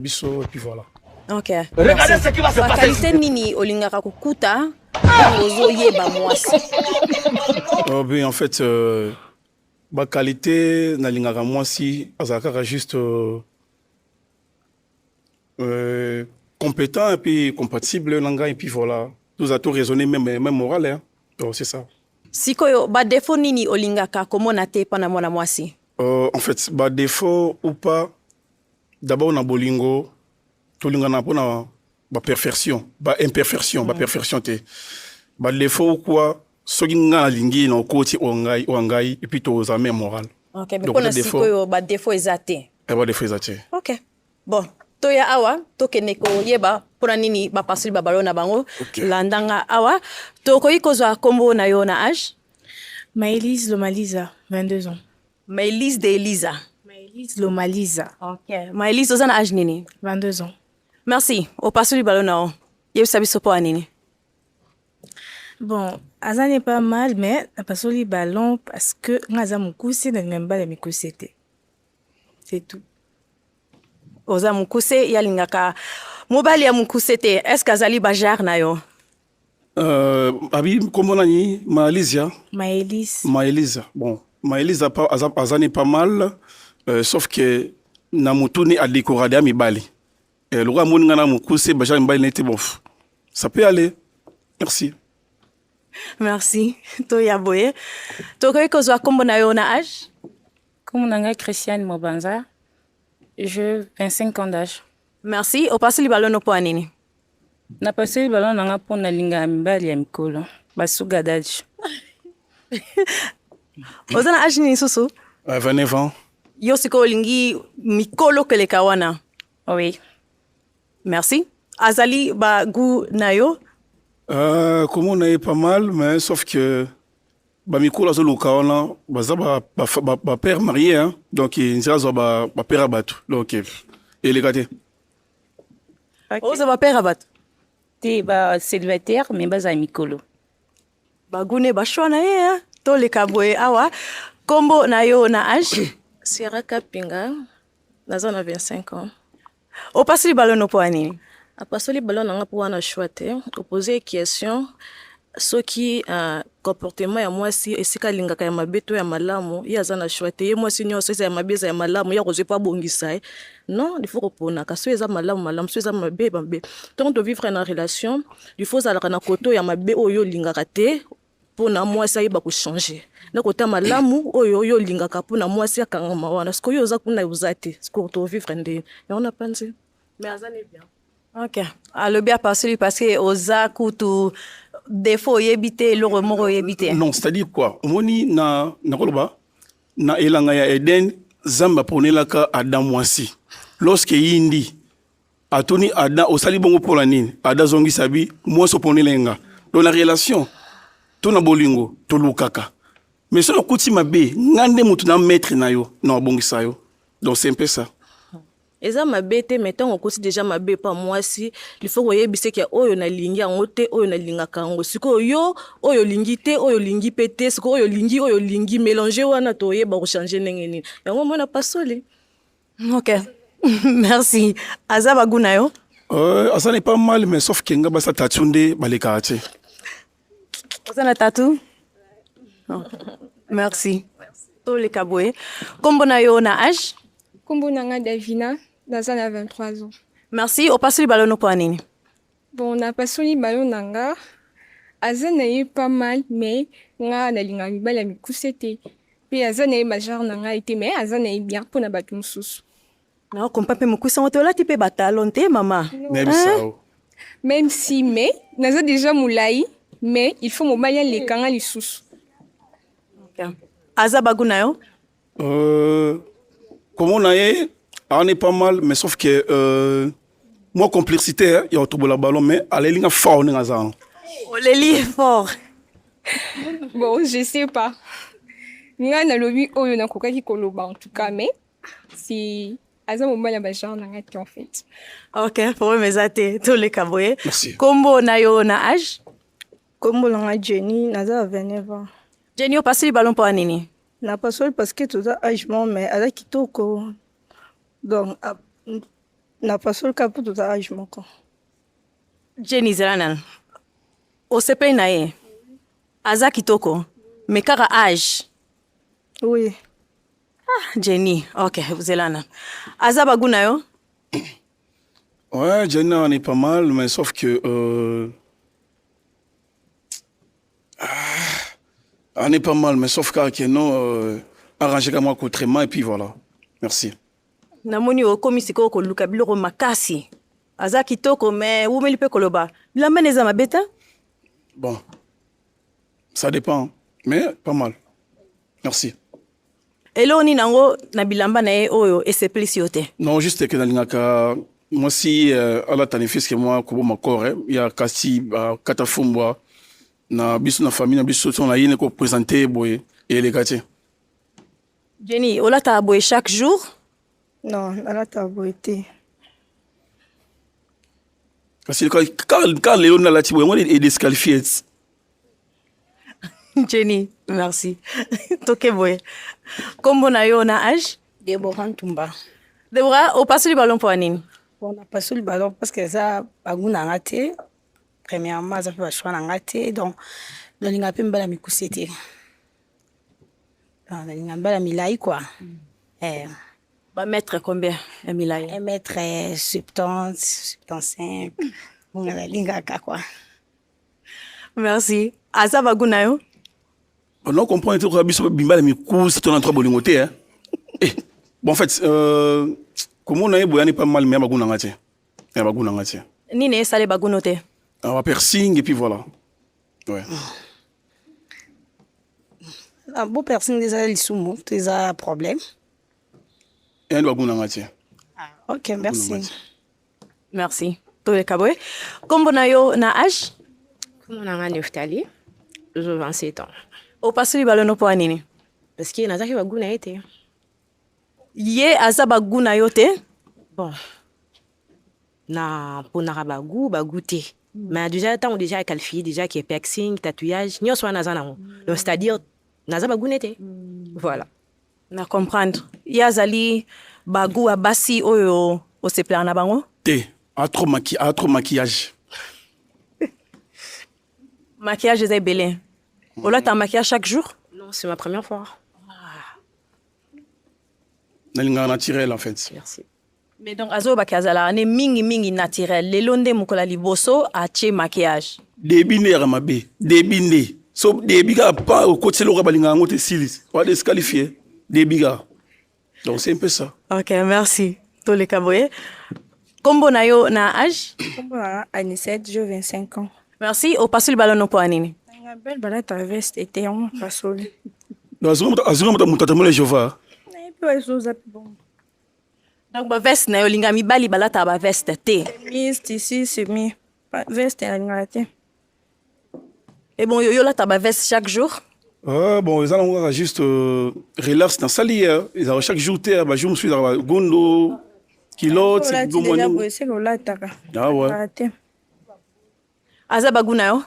Biso et puis voilà. Ok. Regardez ce qui va se passer. Qualité nini olingaka kukuta ozo yeba mwasi. Ben, en fait, ma qualité nalingaka mwasi azalaka juste compétent et puis compatible nanga et puis voilà. Nous a tout raisonné même moral hein. Donc c'est ça. Sikoyo ba défaut nini olingaka komona te pana mwana mwasi. En fait, bah défaut ou pas, d'abord on a bolingo, tout lingana pona ba perfection, ba imperfection, ba perfection te. Bah défaut ou quoi, soki nga lingi na koti ongai et puis to za même moral. Ok, mais kona sikoyo ba défaut ezate. Ba défaut ezate. Ok. Bon, toya awa tokende ko yeba pona nini ba pasuli ba balona bango landanga awa tokoyi kozwa kombo na yo na âge. Maëlys Lomaliza, 22 ans. Maëlys de Elisa. Maëlys Lomaliza. Ok. Maëlys ozana âge nini? 22 ans. Merci. O pasuli balona o. Yebisa biso po anini. Bon, ça n'est pas mal, mais pas sur les ballons parce que nous avons coussé dans le bal et c'est tout. Oza mukuse yalingaka mobali ya mukuse te. Est-ce que azali bajar na yo? Abi comment nani Maëlys. Maëlys. Bon, Maëlys azani pas mal, sauf que na mutuni a décoré à mi bali. Et le roi mounga mukuse bajar mbali n'était bon. Ça peut aller. Merci. Merci. Toya boye. Tokoy kozwa kombo na yo na âge? Comme on a Christiane Mobanza, j'ai 25 ans d'âge. Merci. O pasuli balono po anini. Na passé le ballon nanga pour na linga mbali ya mikolo. Basuga daji. Ozana âge nini susu? 29 ans. Yo siko lingi mikolo keleka wana. Oui. Merci. Azali ba gu na yo? Comment on est pas mal, mais sauf que Bamikola Zoluka, on a ba père marié, hein, donc il y a ba père abattu, donc et les gâtés. Oza ba père abattu. T'es célibataire, mais baza mikolo. Bagune bashwana ye, to le kaboye awa. Kombo na yo na âge? Sierra Kapinga, nazana 25 ans. O pasuli balono po anini. Apasoli balon nanga po wana choite, opposer question soki comportement ya mwasi esika lingaka ya mabeto ya malamu ya zana choite ye mwasi nyonso ya mabeza ya malamu ya kozepa bongisa non il faut repona ka so eza malamu so eza mabe bambe donc de vivre en relation il faut zala na koto ya mabe oyo lingaka te pona mwasi ayeba ko changer na kota malamu oyo lingaka pona mwasi akangama wana siko yo za kuna uzate siko to vivre ndé et on a pensé mais azane bien. Ok. Alors bien pasuli parce que oza kutu défaut yebite le remoro yebite. Non, c'est-à-dire quoi? Omoni na koloba na elanga ya Eden zamba ponelaka Adam mwasi. Lorsque yindi atoni Adam osali bongo pour la nini? Adam zongi sabi mwaso ponelenga. Dans la relation to na bolingo to lukaka. Mais sur le kuti mabe ngande mutu na maître na yo na bongisa yo. Donc c'est un peu ça. Eza mabe te mettons aussi déjà mabe pas moi si il faut que yebise que oyo na lingi yango te oyo na lingaka yango siko yo oyo lingi te oyo lingi pete siko oyo lingi mélanger wana to yeba ko changer ndenge nini yango mona pasoli. Ok. Merci. Aza baguna yo? Ça n'est pas mal mais sauf que nga basa tatunde baleka te. Oza na tatou? Oh. Merci. To le kaboye. Kombo na yo na âge? Kombo nanga Davina, nazana 23 ans. Merci. O pasuli balono po anini. Bon, na pasuli balono nanga, azana ye pas mal, mais nga na linga mibala mikusete. Puis azana ye major nanga ite, mais azana ye bien pour na batu mususu. Na kompa pe mukusa otola tipe batalonte mama. Même ça. Même si mais naza déjà moulai, mais il faut mobali le kanga lisusu. Ok. Aza baguna yo? Comment on on est pas mal, mais sauf que moi complexité, il y a autour de la ballon, mais à la ligne fort on est ensemble. Oh les est fort. Bon, je sais pas. Nga na lobi oyo na koka ki koloba en tout cas, mais si aza mobali ya bajor na ngati en fait. Ok, pour mes athées, tous les kaboye. Merci. Kombo na yo na âge? Kombo nanga Jenny, naza 29 ans. Jenny o pasuli balon po anini. Na pasoli parce que tout ça âge mais ala kitoko. Donc Na pasol ka pour tout âge moko. Jenny Zelanan. Osepe na ye. Aza kitoko. Mais kaka âge. Oui. Jenny, ok, Zelanan. Aza baguna yo? Ouais, Jenny, on est pas mal, mais sauf que... on est pas mal, mais sauf que non, arrangez moi contrairement, et puis voilà. Merci. Namoni okomi siko ko luka biloko makasi. Aza kitoko, mais umeli pe koloba. Bilamba neza mabeta? Bon. Ça dépend, mais pas mal. Merci. Elo ni nango na bilamba na ye oyo esepelisi yote. Non, juste que dans l'ingaka, moi si à la tanifis que moi kubo makore, il y a kasi katafumbwa na biso na famille na biso on a yene ko présenter boy et les quartiers. Jenny, ola ta boy chaque jour? Non, nala ta boité. Parce que quand Léon a la tibo, on est disqualifié. Jenny, merci. Toke boy. Kombo na yo na âge? Deborah Ntumba. Deborah, o passe le ballon pour Anine. On a passé le ballon parce que ça a raté. Premièrement, ça fait un choix raté. Donc, on a fait un mikousété. On a un milai quoi. Ba mettre combien un milai? 1m70, 75. On a l'ingaka quoi. Merci. Asa baguna yo? On comprend tout que biso bimba mi course ton entre bolingoté hein. Bon en fait comment on a boyani pas mal mais baguna ngati. Ya baguna ngati. Ni ne sale bagunote. On va piercing et puis voilà. Ouais. Un beau piercing déjà les sumo, c'est un problème. Et un baguna ngati. OK, merci. Merci. Tole kaboy. Kombo na yo na âge? Comment on a Neftali? Je 27 ans. O passe le ballon pour Anine. Parce qu'il y a un baguna été. Ye aza baguna yo te? Bon. Na pour narabagu bagouté. Mais déjà tant déjà qualifié déjà qui est piercing, tatouage, ni soit nazana. Donc c'est-à-dire naza baguna été. Voilà. Na comprendre. Ya zali bagu abasi oyo o se plaire na bango? Té, a trop maquillage. Maquillage est belé. Ola ta maquillage chaque jour? Non, c'est ma première fois. Nalinga naturel en fait. Merci. Mais donc azo bakazala ne mingi naturel. Lelonde mukola liboso a che maquillage. Débine ramabe, débine. So débiga pas au côté lo balinga ngote silis. On va disqualifier débiga. Donc c'est un peu ça. OK, merci. Tole kaboye. Kombo na yo na âge? Kombo na Anisette, j'ai 25 ans. Merci. Au passe le ballon pour Anine. Nga belle balade ta veste était on pasol. Donc azuma mutatamole Jova. Na pe so za bon. Donc ba veste na yo linga mi bali balata ba veste te. Chemise ici c'est mi. Veste na ngate. Et bon yo la ta ba veste chaque jour? Bon, ils allons juste relax dans sali ils ont chaque jour terre ba jour suis dans gondo kilo c'est do moni. Ah ouais. Aza baguna yo?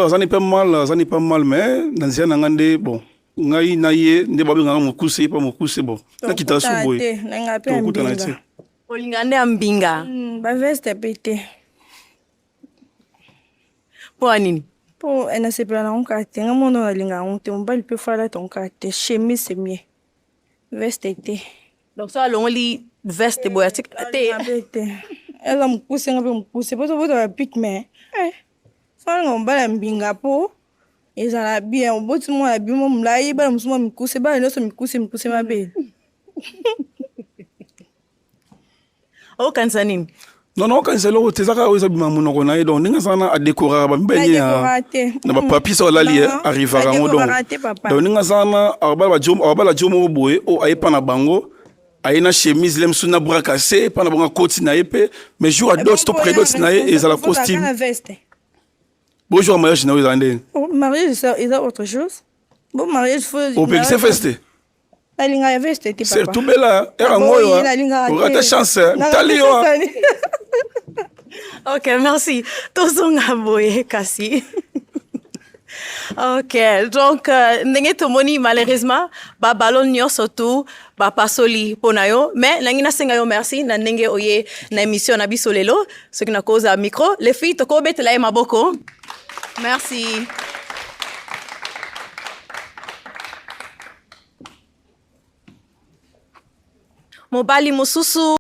Ça n'est pas mal mais dans un ngande bon. Ngai na ye nde babi nganga mukuse pa mukuse bon. Na kita su boy. Na ngape ambinga. Olingande ambinga. Ba veste pété. Pour Anine. Pour ena se plana on kate nga mono na linga on te on ba peut faire ton kate chemise c'est mieux. Veste été. Donc ça longoli veste boyatik te. Ela mukuse ngape mukuse poto poto pique mais. Fa nga on ba ambinga po. Ezala bien on boti mo abi mo mlai ba msuma mukuse ba no so mukuse mabe. O kansanini. Non, quand c'est l'autre, c'est ça que vous avez mis mon on a donc ninga sana a décorer ba mbenya. Na ba papi so la li arrivera ngo donc. Donc ninga sana ba la jomo boye o ayepa na bango. Aina chemise lem suna bras cassé pa na bonga koti na épée mais jour à d'autres to près d'autres na et la costume. Bonjour mariage na vous andé. Mariage ça est autre chose. Bon mariage faut. Au pays c'est festé. La linga veste était papa. C'est tout bella. Era ngoyo. On rate chance. Talio. OK, merci. Tozonga boye kasi. Ok, donc ndenge tomoni malheureusement ba ballon nyonso tu ba pasoli pona yo, mais nangi nasenga yo merci na ndenge oye na émission na biso lelo soki na koza micro les filles toko betela ye maboko. Merci. Mobali mosusu